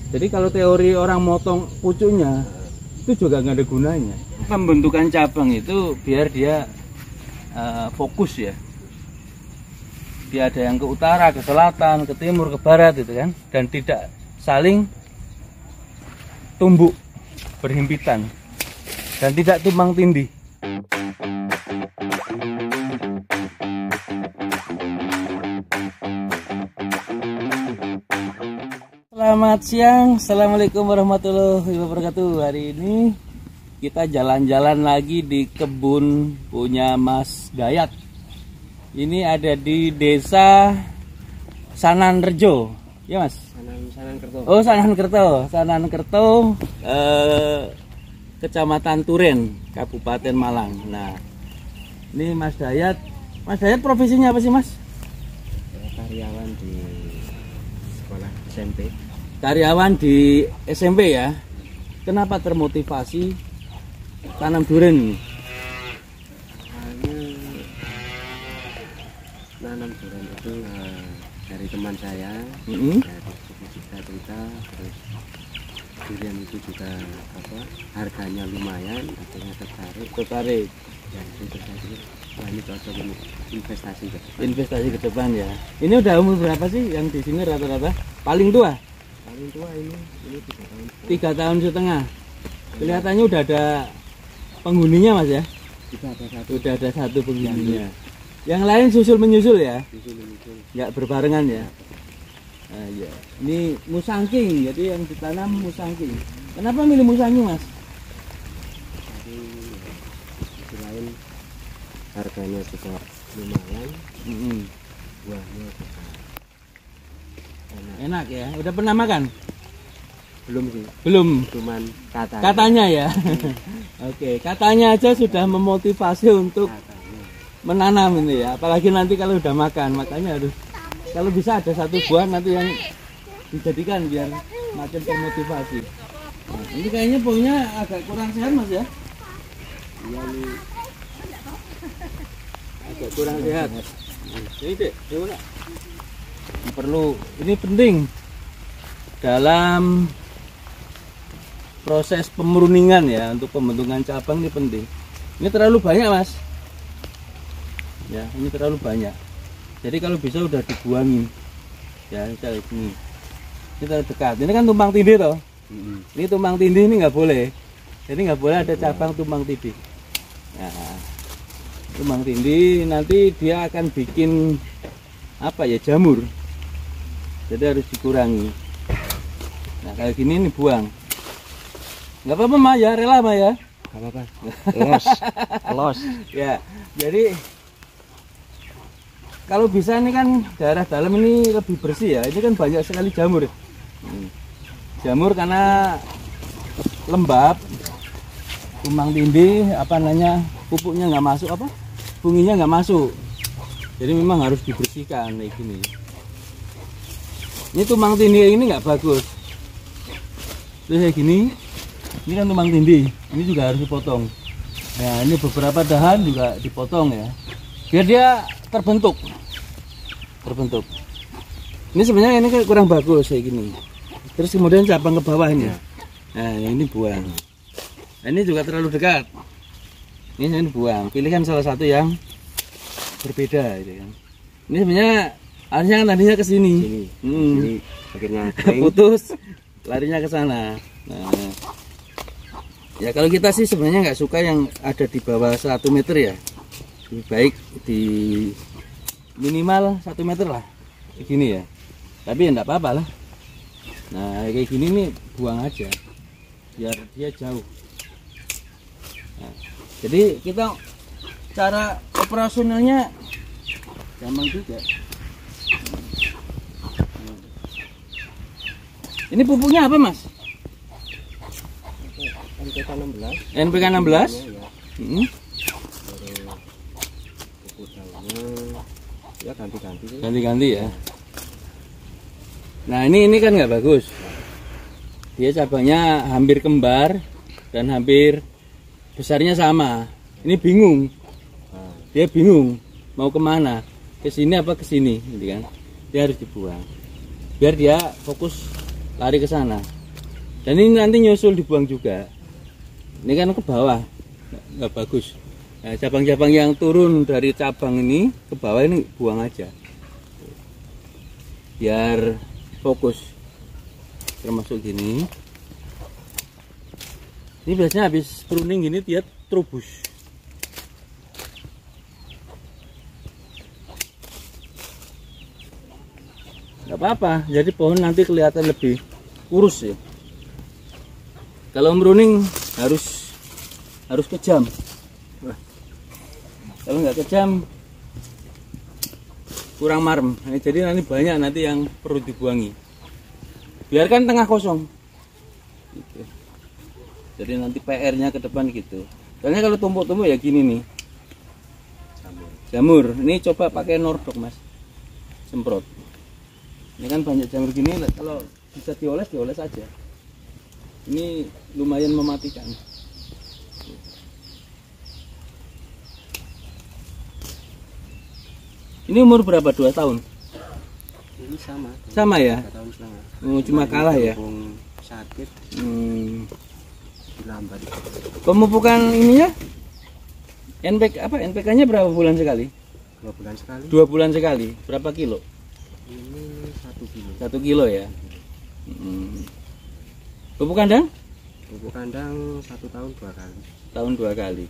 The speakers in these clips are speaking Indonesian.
Jadi kalau teori orang motong pucuknya itu juga nggak ada gunanya. Pembentukan cabang itu biar dia fokus ya. Dia ada yang ke utara, ke selatan, ke timur, ke barat gitu kan, dan tidak saling tumbuk berhimpitan dan tidak tumpang tindih. Selamat siang, assalamualaikum warahmatullahi wabarakatuh. Hari ini kita jalan-jalan lagi di kebun punya Mas Dayat. Ini ada di desa Sananrejo, ya Mas? Sanankerto. Oh, Sanankerto, Kecamatan Turen, Kabupaten Malang. Nah, ini Mas Dayat. Mas Dayat profesinya apa sih, Mas? Karyawan di sekolah SMP. Karyawan di SMP ya. Kenapa termotivasi tanam durian ini? Nanam durian itu dari teman saya, dari cerita, terus durian itu juga harganya lumayan, akhirnya tertarik. Dan investasi, ini cocok untuk investasi ke depan ya. Ini udah umur berapa sih yang di sini rata-rata? Paling tua? Paling tua ini 3 tahun setengah. Kelihatannya udah ada penghuninya Mas ya? Udah ada satu penghuninya. Yang lain susul menyusul ya? Nggak berbarengan ya? Nah, ya. Ini musangking, jadi yang ditanam musangking. Kenapa milih musangking Mas? Selain harganya juga lumayan, buahnya juga enak ya. Udah pernah makan? Belum sih. Belum. Cuman katanya ya. Oke, katanya aja sudah memotivasi untuk menanam ini ya. Apalagi nanti kalau udah makan, makanya harus kalau bisa ada satu buah nanti yang dijadikan biar makin termotivasi. Nah, ini kayaknya pohonnya agak kurang sehat Mas ya? Iya nih. Agak kurang sehat. Ini dek, perlu, ini penting dalam proses pemruningan ya, untuk pembentukan cabang ini penting. Ini terlalu banyak Mas ya, ini terlalu banyak, jadi kalau bisa udah dibuangin ya. Kayak gini, ini terlalu dekat, ini kan tumpang tindih toh. Ini tumpang tindih, ini nggak boleh, jadi nggak boleh ada cabang tumpang tindih. Nah, tumpang tindih nanti dia akan bikin apa ya, jamur, jadi harus dikurangi. Nah kayak gini ini buang, nggak apa-apa Mah ya, rela Mah ya, Gak apa-apa. Los. Ya, jadi kalau bisa ini kan daerah dalam ini lebih bersih ya. Ini kan banyak sekali jamur. Jamur karena lembab, tumpang tindih, pupuknya nggak masuk, funginya nggak masuk. Jadi memang harus dibersihkan kayak gini. Ini tumpang tindih ini nggak bagus. Terus kayak gini, ini kan tumpang tindih, ini juga harus dipotong. Nah ini beberapa dahan juga dipotong ya, biar dia terbentuk. Ini sebenarnya ini kurang bagus kayak gini. Terus kemudian cabang ke bawahnya. Nah ini buang. Nah, ini juga terlalu dekat. Ini buang. Pilihkan salah satu yang berbeda gitu kan. Ini sebenarnya harusnya kan tadinya ke sini. Ini akhirnya putus, larinya ke sana. Nah, ya kalau kita sih sebenarnya nggak suka yang ada di bawah 1 meter ya. Lebih baik di minimal 1 meter lah, begini ya. Tapi ya enggak apa-apa lah. Nah kayak gini nih buang aja, biar dia jauh. Nah, jadi kita cara operasionalnya gampang juga. Ini pupuknya apa Mas? NPK 16. NPK 16? Ya. Ya ganti-ganti. Ganti-ganti ya. Nah ini kan nggak bagus. Dia cabangnya hampir kembar dan hampir besarnya sama. Ini bingung. Dia bingung mau kemana. Ke sini apa ke sini, gitu kan? Dia harus dibuang. Biar dia fokus lari ke sana. Dan ini nanti nyusul dibuang juga. Ini kan ke bawah, nggak bagus. Nah, cabang-cabang yang turun dari cabang ini ke bawah ini buang aja, biar fokus. Termasuk gini. Ini biasanya habis pruning gini dia terubus. Nggak apa-apa, jadi pohon nanti kelihatan lebih kurus ya. Kalau pruning harus kejam. Kalau nggak kejam kurang marem. Nah, jadi nanti banyak nanti yang perlu dibuangi. Biarkan tengah kosong. Gitu. Jadi nanti PR-nya ke depan gitu. Soalnya kalau tumpuk-tumpuk ya gini nih. Jamur. Ini coba pakai Nordok mas, semprot. Ini kan banyak jamur gini. Kalau bisa dioles aja. Ini lumayan mematikan. Ini umur berapa? 2 tahun? Ini sama. Sama ya? 2 tahun setengah. Cuma kalah ya? Sakit. Lambat. Pemupukan ininya? NPK-nya berapa bulan sekali? 2 bulan sekali. 2 bulan sekali. Berapa kilo? Ini 1 kilo. 1 kilo ya? Pupuk kandang? Pupuk kandang 1 tahun 2 kali. Tahun 2 kali.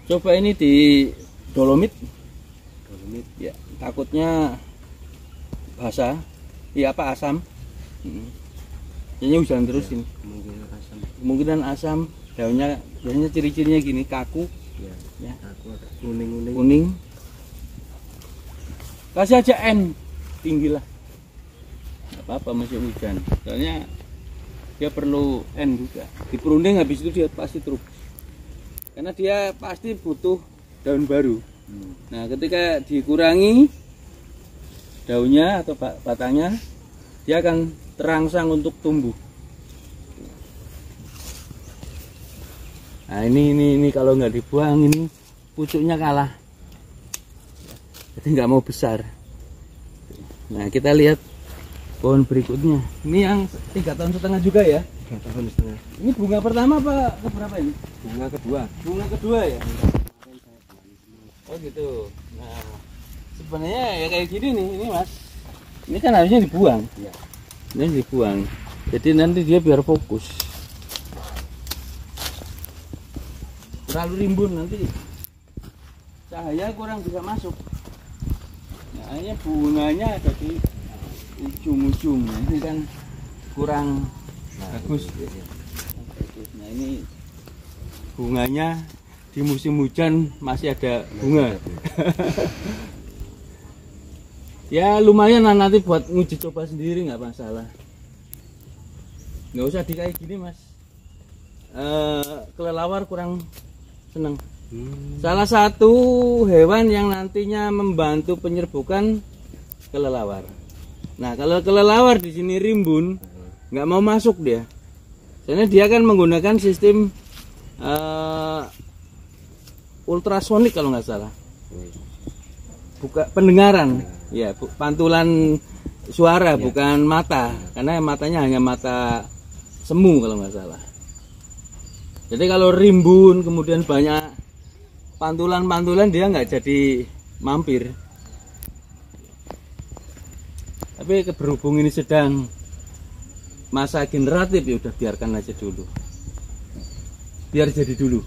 Coba ini di dolomit. Ya, takutnya basah. Iya apa asam? Kayaknya hujan terus ini. Kemungkinan asam. Daunnya biasanya ciri-cirinya gini, kaku. Ya. Kaku agak kuning. Kuning. Kasih aja N, tinggi lah. Nggak apa-apa masih hujan. Soalnya dia perlu N juga. Di pruning habis itu dia pasti terus. Karena dia pasti butuh daun baru. Nah, ketika dikurangi daunnya atau batangnya, dia akan terangsang untuk tumbuh. Nah, ini kalau nggak dibuang ini pucuknya kalah, jadi nggak mau besar. Nah, kita lihat pohon berikutnya. Ini yang 3,5 tahun juga ya? 3 tahun setengah. Ini bunga pertama apa keberapa ini? Bunga kedua. Bunga kedua ya? Oh gitu. Nah, sebenarnya ya kayak gini nih, ini mas. Ini kan harusnya dibuang. Ya. Ini dibuang. Jadi nanti dia biar fokus. Terlalu rimbun nanti cahaya kurang bisa masuk. Nah, ini bunganya ada di ujung-ujung. Nah, ini kan kurang bagus. Nah, ini bunganya di musim hujan masih ada bunga. Ya lumayan lah nanti buat nguji coba sendiri, nggak masalah. Nggak usah di kayak gini mas. Kelelawar kurang seneng. Salah satu hewan yang nantinya membantu penyerbukan kelelawar. Nah kalau kelelawar di sini rimbun, nggak mau masuk dia. Soalnya dia kan menggunakan sistem ultrasonik kalau nggak salah, buka pendengaran ya, pantulan suara ya. Bukan mata, karena matanya hanya mata semu kalau nggak salah. Jadi kalau rimbun kemudian banyak pantulan dia nggak jadi mampir. Tapi berhubung ini sedang masa generatif ya udah biarkan aja dulu, biar jadi dulu.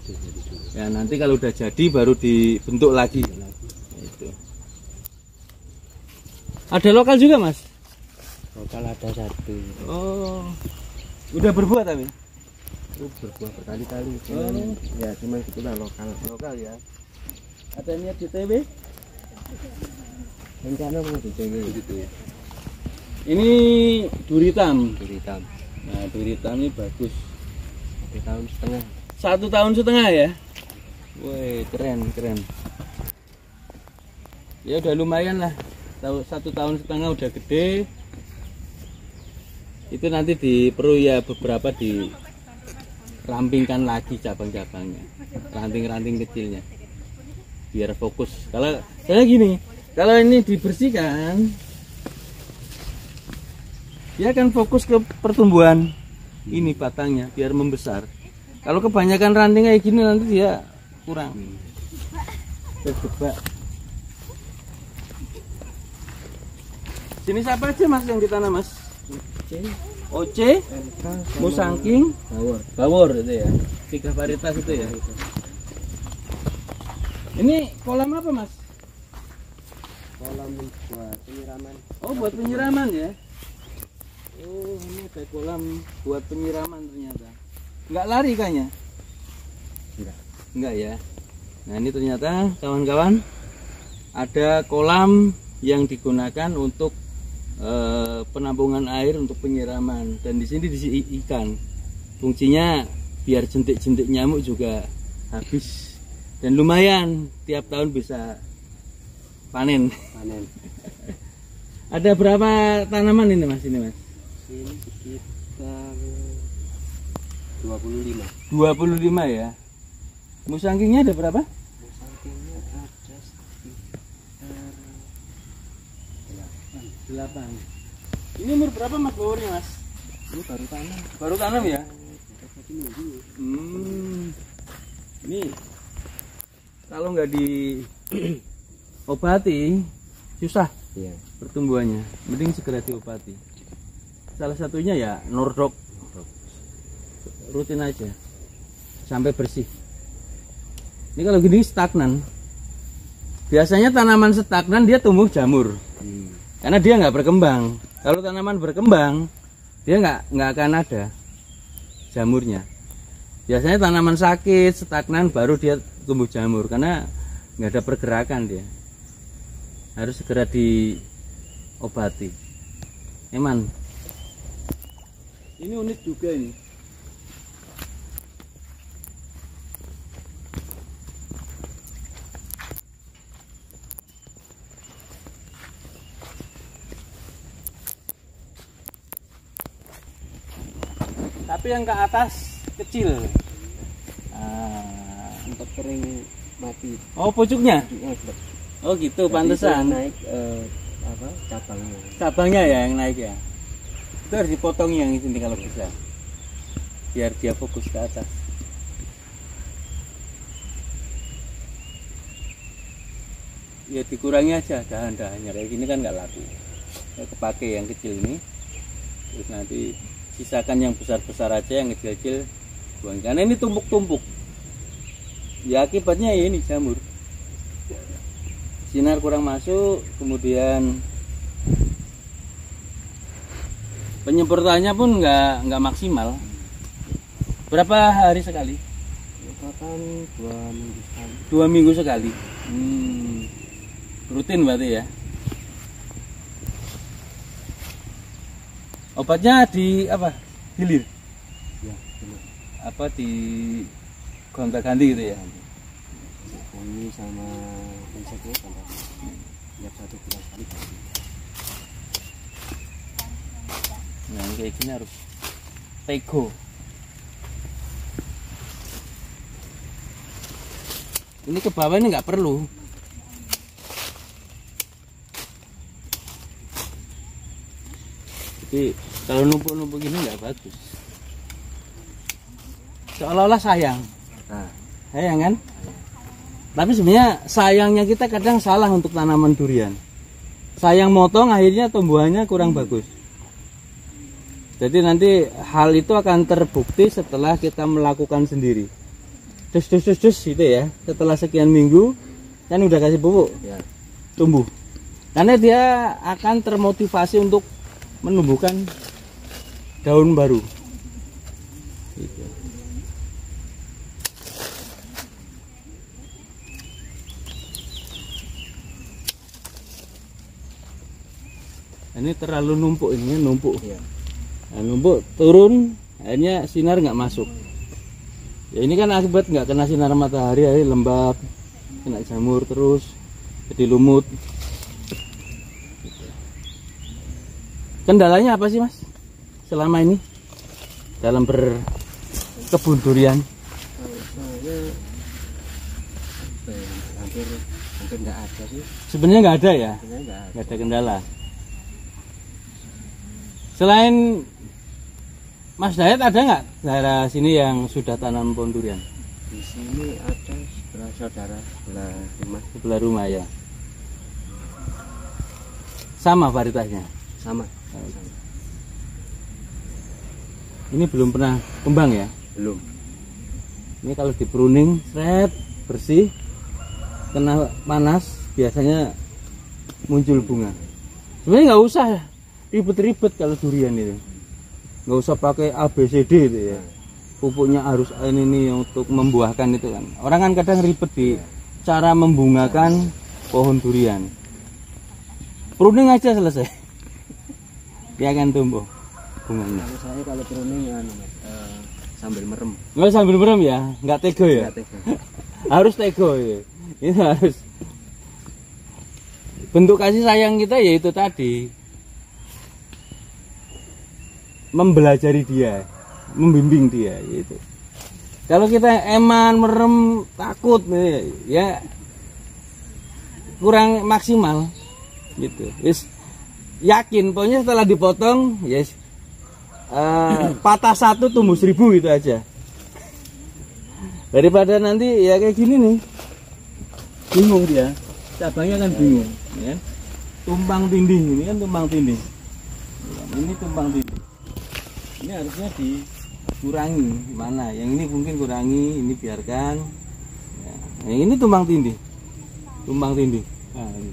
Ya nanti kalau udah jadi baru dibentuk lagi. Itu. Ada lokal juga mas? Lokal ada 1. Oh, udah berbuah tapi? Berbuah berkali-kali. Ya cuma itulah lokal ya. Ada niat DTW? Rencana mau DTW gitu ya. Ini duri hitam. Nah, duri hitam ini bagus. 1 tahun setengah. 1 tahun setengah ya? Woi, keren. Ya udah lumayan lah. 1 tahun setengah udah gede. Itu nanti perlu ya beberapa dirampingkan lagi cabang-cabangnya, ranting-ranting kecilnya, biar fokus. Kalau saya gini, kalau ini dibersihkan, dia akan fokus ke pertumbuhan ini batangnya biar membesar. Kalau kebanyakan ranting kayak gini nanti dia kurang terjebak. Jenis apa aja mas yang ditanam mas? Oce, Musangking, Bawor itu ya. 3 varietas itu ya. Ini kolam apa mas? Kolam buat penyiraman. Oh buat penyiraman ya. Oh ini ada kolam buat penyiraman ternyata. Nggak lari kayaknya? Enggak ya. Nah ini ternyata kawan-kawan ada kolam yang digunakan untuk penampungan air untuk penyiraman, dan di sini diisi ikan. Fungsinya biar jentik-jentik nyamuk juga habis, dan lumayan tiap tahun bisa panen. Ada berapa tanaman ini mas? Ini sekitar 25 ya. Musangkingnya ada berapa? Musangkingnya ada sekitar 8. Ini umur berapa mas bawornya mas? Ini baru tanam. Baru tanam ya? Ini kalau nggak diobati susah Iya. pertumbuhannya. Mending segera diobati. Salah satunya ya Nordok. Rutin aja sampai bersih. Ini kalau gini stagnan. Biasanya tanaman stagnan dia tumbuh jamur. Karena dia nggak berkembang. Kalau tanaman berkembang, dia nggak akan ada jamurnya. Biasanya tanaman sakit, stagnan, baru dia tumbuh jamur karena nggak ada pergerakan dia. Harus segera diobati. Eman. Ini unik juga ini. Tapi yang ke atas kecil. Sempat kering mati. Oh pucuknya? Oh gitu. Jadi pantesan naik cabangnya. Cabangnya ya yang naik ya. Itu harus dipotong yang ini kalau bisa, biar dia fokus ke atas. Ya dikurangi aja dahan-dahannya, kayak gini kan nggak laku. Ya, kepake yang kecil ini, terus nanti sisakan yang besar-besar aja, yang kecil-kecil buang. Karena ini tumpuk-tumpuk. Ya akibatnya ya ini jamur. Sinar kurang masuk, kemudian penyemprotannya pun nggak maksimal. Berapa hari sekali? Bahkan 2 minggu sekali. 2 minggu sekali. Rutin berarti ya. Obatnya di apa? Hilir. Ya, hilir. Apa di gonta-ganti gitu ya? Ini sama inseknya gonta. Tiap 1 bulan sekali. Nah, yang kayak gini harus tego. Ini ke bawah ini nggak perlu. Jadi kalau numpuk-numpuk gini nggak bagus. Seolah-olah sayang. Sayang kan? Tapi sebenarnya sayangnya kita kadang salah untuk tanaman durian. Sayang motong akhirnya tumbuhannya kurang bagus. Jadi nanti hal itu akan terbukti setelah kita melakukan sendiri. Dus gitu ya. Setelah sekian minggu kan udah kasih pupuk, Ya. tumbuh. Karena dia akan termotivasi untuk menumbuhkan daun baru. Gitu. Ini terlalu numpuk, ini numpuk. Ya. Nah, numpuk turun, akhirnya sinar nggak masuk. Ya ini kan akibat nggak kena sinar matahari, akhirnya lembab, kena jamur terus, jadi lumut. Kendalanya apa sih mas selama ini dalam berkebun durian? Saya hampir nggak ada sih. Sebenarnya nggak ada ya, Sebenarnya nggak ada kendala. Selain Mas Dayat ada nggak daerah sini yang sudah tanam pohon durian? Di sini ada sebelah saudara, Sebelah rumah ya. Sama varietasnya. Sama. Ini belum pernah kembang ya? Belum. Ini kalau di pruning, seret, bersih, kena panas, biasanya muncul bunga. Sebenarnya nggak usah ribet-ribet kalau durian itu, nggak usah pakai ABCD itu ya. Pupuknya harus ini untuk membuahkan itu kan. Orang kan kadang ribet di cara membungakan pohon durian. Pruning aja selesai, dia akan tumbuh bunganya. Kalau pruning sambil merem. Nggak sambil merem ya, nggak tego ya. Nggak tega. Harus tego ya. Ini harus. Bentuk kasih sayang kita yaitu tadi, mempelajari dia, membimbing dia gitu. Kalau kita eman merem takut ya kurang maksimal gitu. Yes, yakin pokoknya setelah dipotong yes, patah 1 tumbuh 1000 itu aja, daripada nanti ya kayak gini nih bingung dia, cabangnya kan bingung ya. Tumpang tindih, ini kan tumpang tindih, ini tumpang tindih. Ini harusnya dikurangi mana, yang ini mungkin kurangi, ini biarkan ya. Yang ini tumpang tindih, tumpang tindih. Nah, ini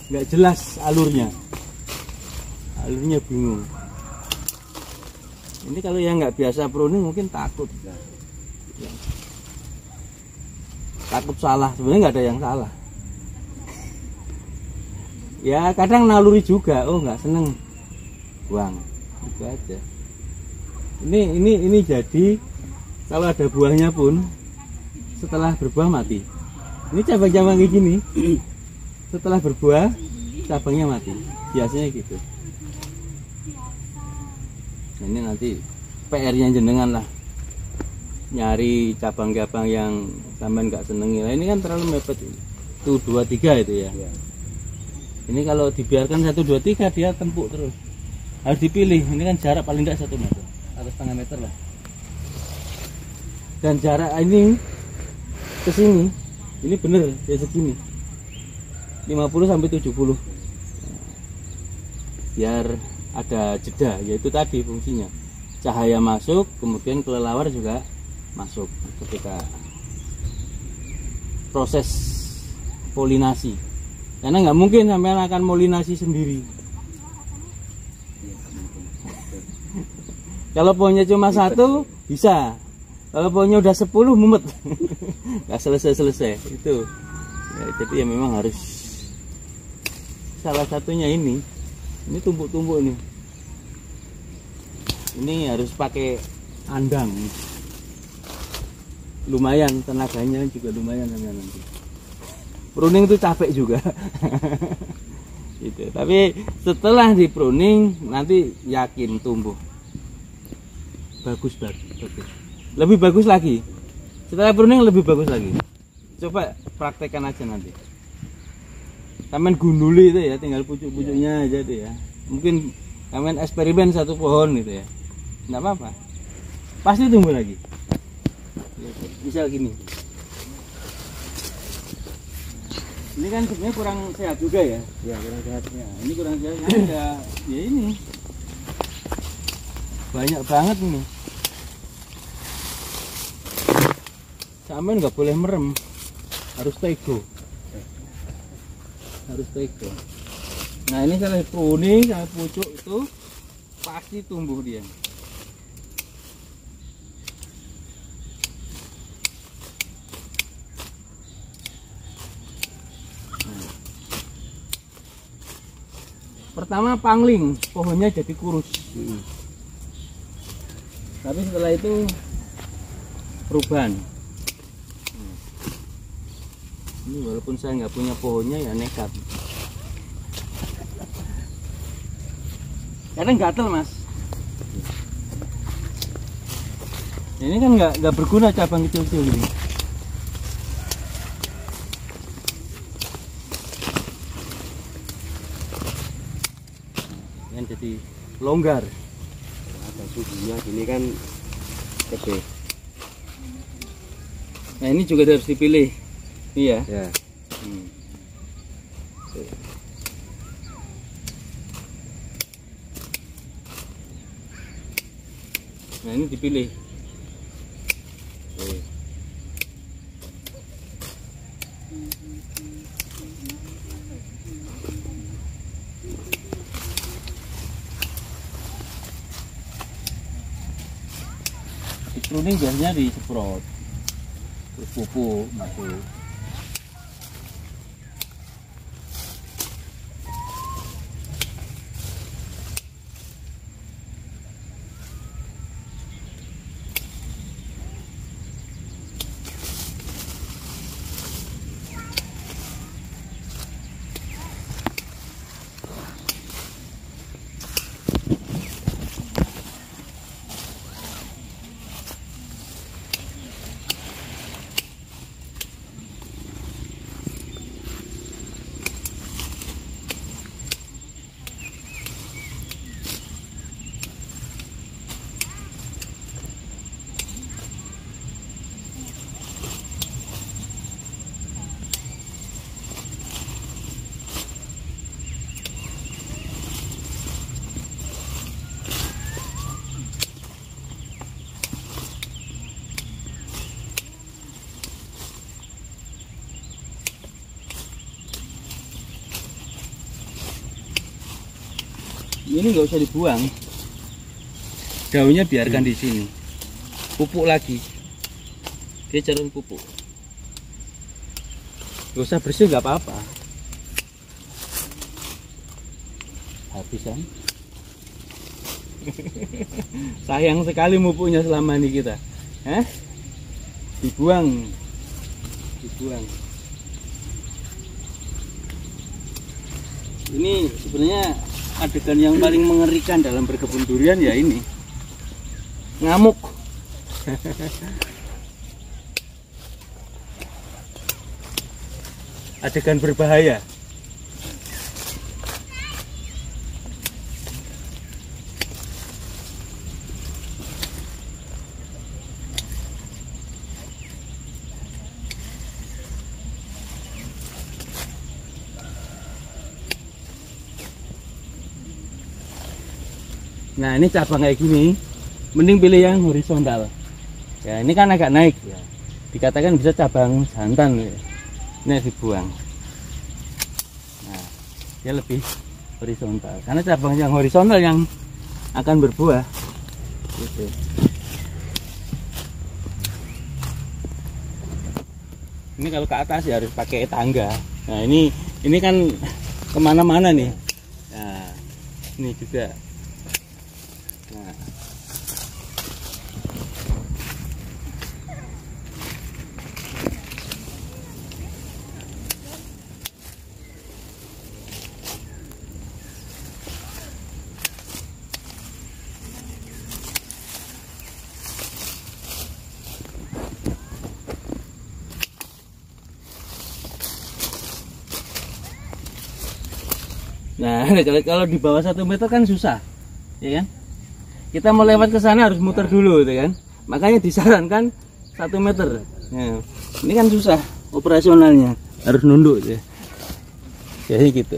nggak jelas alurnya bingung. Ini kalau yang nggak biasa pruning mungkin takut ya. Takut salah, sebenarnya nggak ada yang salah ya, kadang naluri juga, oh nggak seneng buang itu aja. Ini jadi kalau ada buahnya pun setelah berbuah mati. Ini cabang-cabang kayak gini setelah berbuah cabangnya mati, biasanya gitu. Nah, ini nanti PR-nya jenengan lah, nyari cabang-cabang yang sampean nggak senengi. Nah, ini kan terlalu mepet ini. Tuh 2, 3 itu ya. Ini kalau dibiarkan 1, 2, 3 dia tempuk terus. Harus dipilih. Ini kan jarak paling tidak 1 meter atau setengah meter lah. Dan jarak ini ke sini, ini bener ya segini, 50 sampai 70. Biar ada jeda, yaitu tadi fungsinya. Cahaya masuk, kemudian kelelawar juga masuk ketika proses polinasi. Karena nggak mungkin sampean akan polinasi sendiri. Kalau pohonnya cuma 1 bisa, kalau pohonnya udah 10 mumet, nggak selesai itu ya. Jadi ya memang harus salah satunya ini tumbuk-tumbuk nih, ini harus pakai andang, lumayan tenaganya juga lumayan nanti. Pruning itu capek juga gitu. Tapi setelah di pruning nanti yakin tumbuh bagus, lebih bagus lagi. Setelah pruning lebih bagus lagi. Coba praktekkan aja nanti. Taman gunduli itu ya, tinggal pucuk-pucuknya aja tuh ya. Mungkin taman eksperimen 1 pohon gitu ya, nggak apa-apa, pasti tumbuh lagi. Misal gini, ini kan sebenarnya kurang sehat juga ya. Ya kurang sehat. Ya, ini kurang sehat ya ini banyak banget ini. Sampean nggak boleh merem, harus tego. Nah ini kalau pruning sama pucuk itu pasti tumbuh dia. Pertama pangling, pohonnya jadi kurus. Tapi setelah itu perubahan. Ini walaupun saya nggak punya pohonnya ya nekat. Kadang gatel mas. Ini kan nggak berguna cabang kecil-kecil ini. Kan jadi longgar. ujungnya gini kan gede. Nah ini juga harus dipilih. Iya. Ya. Nah ini dipilih. Pruning biasanya disemprot, terus pupuk masuk. Ini nggak usah dibuang, daunnya biarkan di sini. Pupuk lagi, dia calon pupuk. Nggak usah bersih, nggak apa-apa. Habis kan? Sayang sekali pupuknya selama ini kita. Dibuang, dibuang. Ini sebenarnya adegan yang paling mengerikan dalam berkebun durian ya ini. Ngamuk. Adegan berbahaya. Nah ini cabang kayak gini, mending pilih yang horizontal. Ya ini kan agak naik ya, dikatakan bisa cabang jantan ya. Ini dibuang. Nah dia lebih horizontal, karena cabang yang horizontal yang akan berbuah gitu. Ini kalau ke atas ya harus pakai tangga. Nah ini kan kemana-mana nih. Nah ini juga. Nah, kalau di bawah 1 meter kan susah, ya kan? Kita mau lewat ke sana harus muter dulu, ya kan? Makanya disarankan 1 meter. Nah, ini kan susah operasionalnya, harus nunduk, ya. Jadi gitu.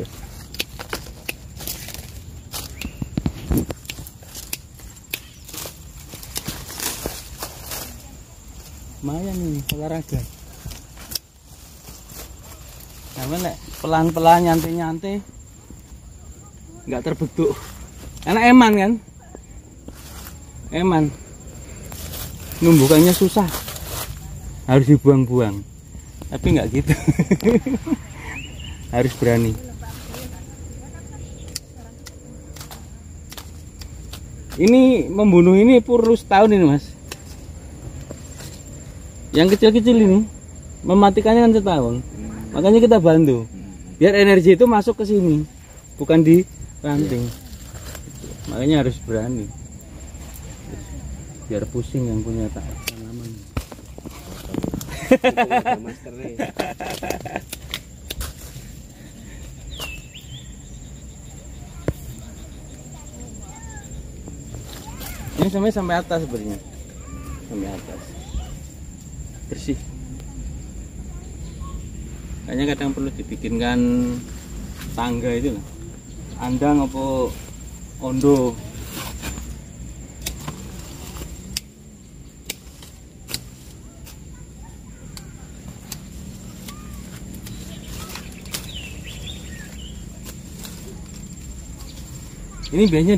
Lumayan ini olahraga. Nah, pelan-pelan nyantai-nyantai. Nggak terbentuk karena eman kan, numbukannya susah, harus dibuang-buang, tapi nggak gitu. Harus berani. Ini membunuh ini perlu setahun ini mas, yang kecil-kecil ini mematikannya kan setahun. Makanya kita bantu biar energi itu masuk ke sini, bukan di ranting. Makanya harus berani, biar pusing yang punya tanaman. Ini Ini sampai atas sebenarnya, sampai atas bersih. Kayaknya kadang perlu dibikinkan tangga itu lah, andang apa ondo. Ini biasanya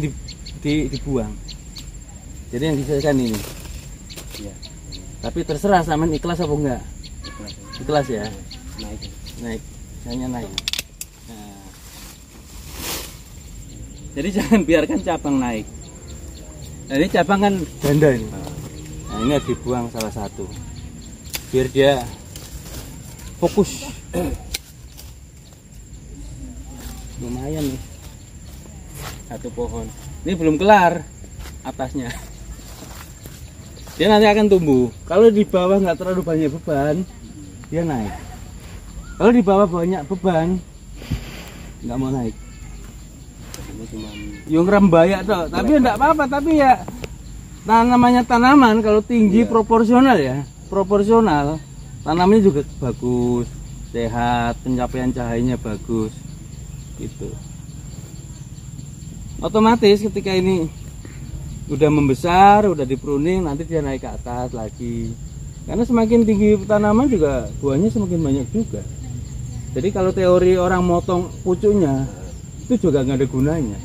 dibuang. Jadi yang disediakan ini. Ya. Tapi terserah sampean ikhlas apa enggak. Ikhlas ya. Naik. Hanya naik. Nah. Jadi jangan biarkan cabang naik. Nah, ini cabang kan ganda ini. Nah, ini dibuang salah satu. Biar dia fokus. Lumayan nih. Satu pohon. Ini belum kelar atasnya. Dia nanti akan tumbuh. Kalau di bawah nggak terlalu banyak beban, dia naik. Kalau di bawah banyak beban, nggak mau naik. Yang rembaya tuh. Tapi enggak apa-apa. Tapi ya namanya tanaman kalau tinggi proporsional ya, proporsional. Tanamannya juga bagus, sehat, pencapaian cahayanya bagus, gitu. Otomatis ketika ini udah membesar, udah dipruning, nanti dia naik ke atas lagi. Karena semakin tinggi tanaman juga buahnya semakin banyak juga. Jadi kalau teori orang motong pucuknya itu juga nggak ada gunanya.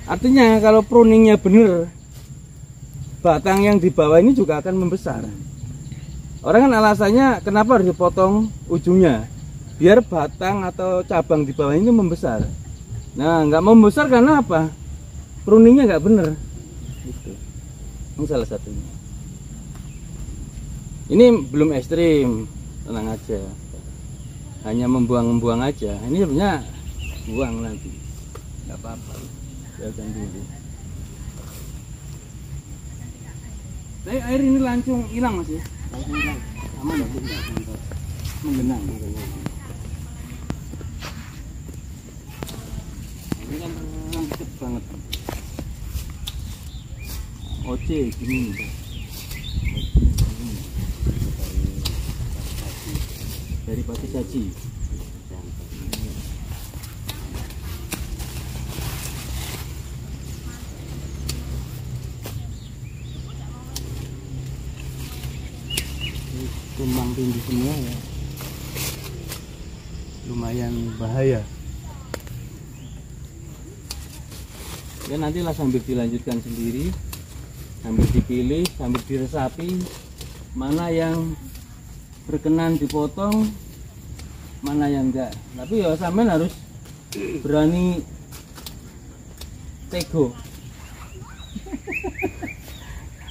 Artinya kalau pruningnya bener, batang yang di bawah ini juga akan membesar. Orang kan alasannya kenapa harus dipotong ujungnya, biar batang atau cabang di bawah ini membesar. Nah, nggak mau membesar karena apa? Pruningnya nggak bener. Itu. Ini salah satunya. Ini belum ekstrim, tenang aja. Hanya membuang-buang aja. Ini sebenarnya buang nanti, nggak apa-apa. Biarkan dulu. Tapi air ini langsung hilang mas ya? Langsung hilang. Aman ya? Menggenang. Ini kan cepet banget. Oce gini nih. Dari pati saji. Tumbang tinggi semua ya. Lumayan bahaya. Ya nantilah sambil dilanjutkan sendiri, sambil dipilih, sambil diresapi mana yang berkenan dipotong, mana yang enggak. Tapi ya sampean harus berani tego.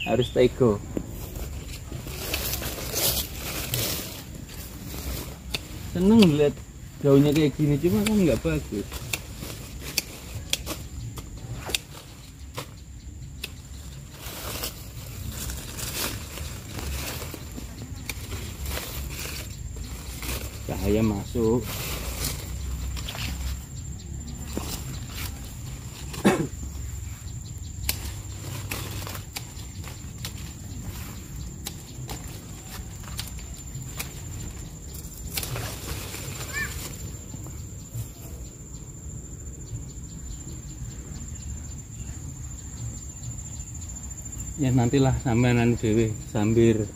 Harus tego. Seneng lihat daunnya kayak gini, cuma kan nggak bagus. Cahaya masuk. Ya nantilah sampean dewe sambil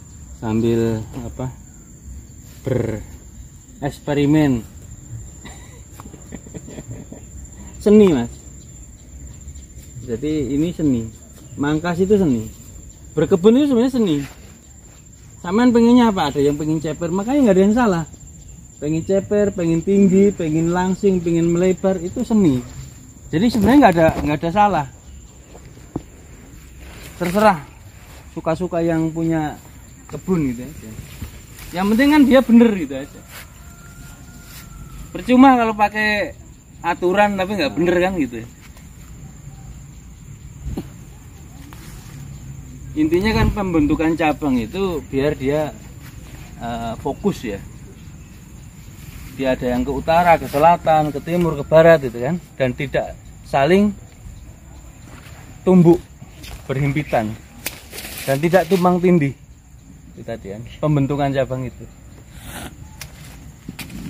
apa bereksperimen. Seni mas, jadi ini seni, mangkas itu seni, berkebun itu sebenarnya seni. Sampean pengennya apa? Ada yang pengen ceper, makanya nggak ada yang salah. Pengen ceper, pengen tinggi, pengen langsing, pengen melebar, itu seni. Jadi sebenarnya nggak ada salah. Terserah, suka-suka yang punya kebun gitu aja. Yang penting kan dia bener gitu aja. Percuma kalau pakai aturan tapi nggak bener kan gitu. Intinya kan pembentukan cabang itu biar dia fokus ya. Dia ada yang ke utara, ke selatan, ke timur, ke barat gitu kan, dan tidak saling tumbuk. berhimpitan dan tidak tumpang tindih. Itu tadi kan pembentukan cabang itu.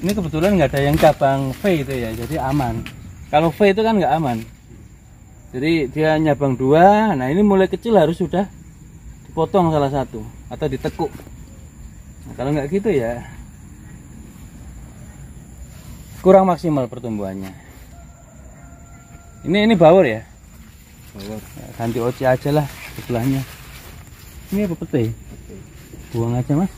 Ini kebetulan nggak ada yang cabang V itu ya, jadi aman. Kalau V itu kan nggak aman. Jadi dia nyabang dua. Nah ini mulai kecil harus sudah dipotong salah satu atau ditekuk. Nah, kalau nggak gitu ya kurang maksimal pertumbuhannya. Ini bawor ya. Bawor. Ya, ganti oci aja lah sebelahnya. Ini apa pete? Buang aja mas.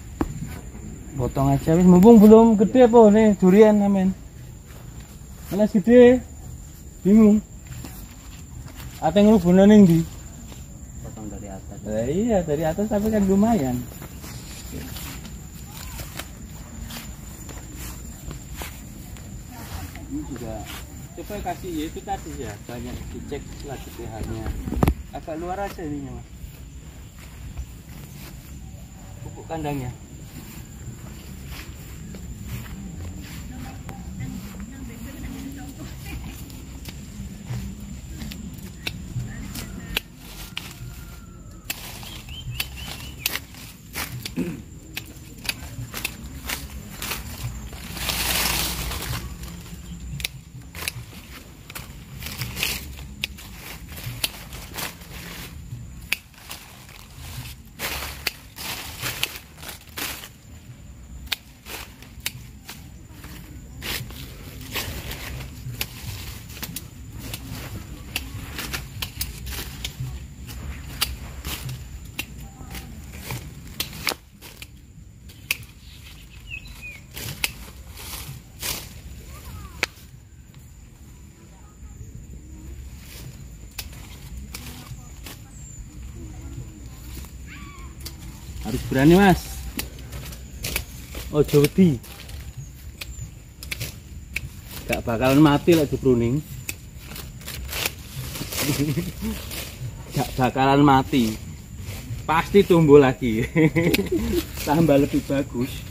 Potong aja wis mumpung belum gede apa nih durian amen. Mana gede? Bingung. Ate ngrubune ning ndi? Potong dari atas. Iya, dari atas tapi kan lumayan. Ini juga coba kasih ya itu tadi ya, banyak dicek lagi pH-nya. Agak luar aja ininya mas. Pupuk kandangnya. Harus berani mas. Ojo wedi. Gak bakalan mati lagi pruning. Gak bakalan mati. Pasti tumbuh lagi. Tambah lebih bagus.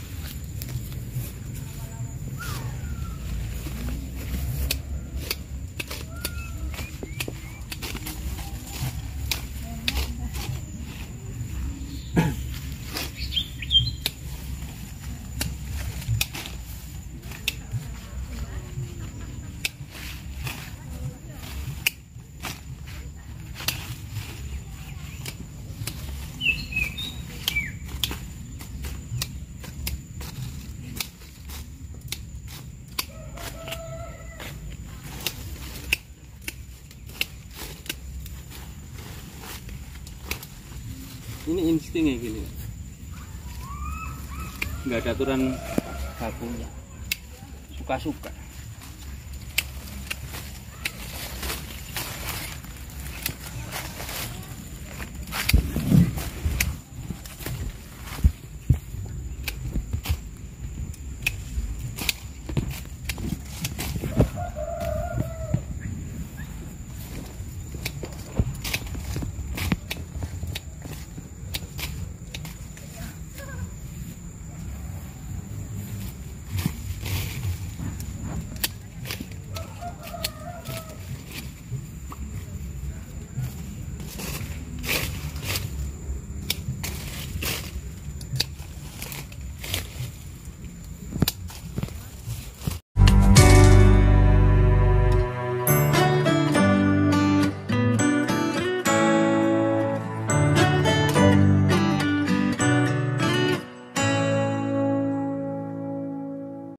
Ini instingnya gini, nggak ada aturan bakunya, suka-suka.